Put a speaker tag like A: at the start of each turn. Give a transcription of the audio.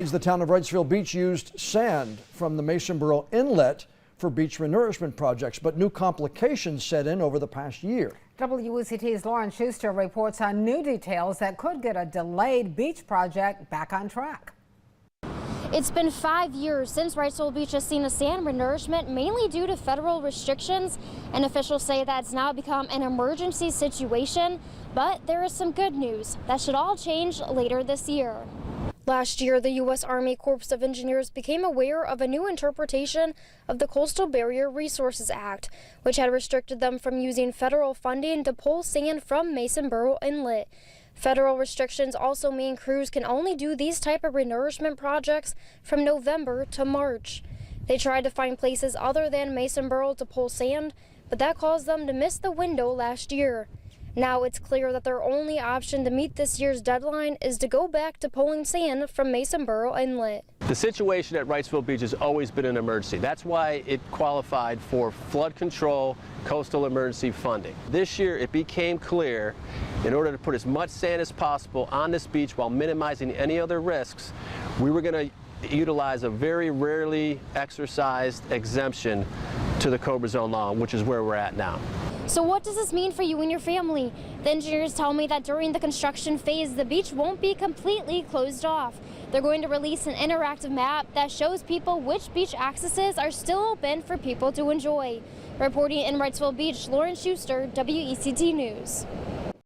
A: The town of Wrightsville Beach used sand from the Masonboro Inlet for beach renourishment projects, but new complications set in over the past year.
B: WECT's Lauren Schuster reports on new details that could get a delayed beach project back on track.
C: It's been 5 years since Wrightsville Beach has seen a sand renourishment, mainly due to federal restrictions, and officials say that's now become an emergency situation. But there is some good news. That should all change later this year. Last year, the U.S. Army Corps of Engineers became aware of a new interpretation of the Coastal Barrier Resources Act, which had restricted them from using federal funding to pull sand from Masonboro Inlet. Federal restrictions also mean crews can only do these type of renourishment projects from November to March. They tried to find places other than Masonboro to pull sand, but that caused them to miss the window last year. Now it's clear that their only option to meet this year's deadline is to go back to pulling sand from Masonboro Inlet.
D: The situation at Wrightsville Beach has always been an emergency. That's why it qualified for flood control coastal emergency funding. This year it became clear, in order to put as much sand as possible on this beach while minimizing any other risks, we were going to utilize a very rarely exercised exemption to the Cobra Zone law, which is where we're at now.
C: So what does this mean for you and your family? The engineers tell me that during the construction phase, the beach won't be completely closed off. They're going to release an interactive map that shows people which beach accesses are still open for people to enjoy. Reporting in Wrightsville Beach, Lauren Schuster, WECT News.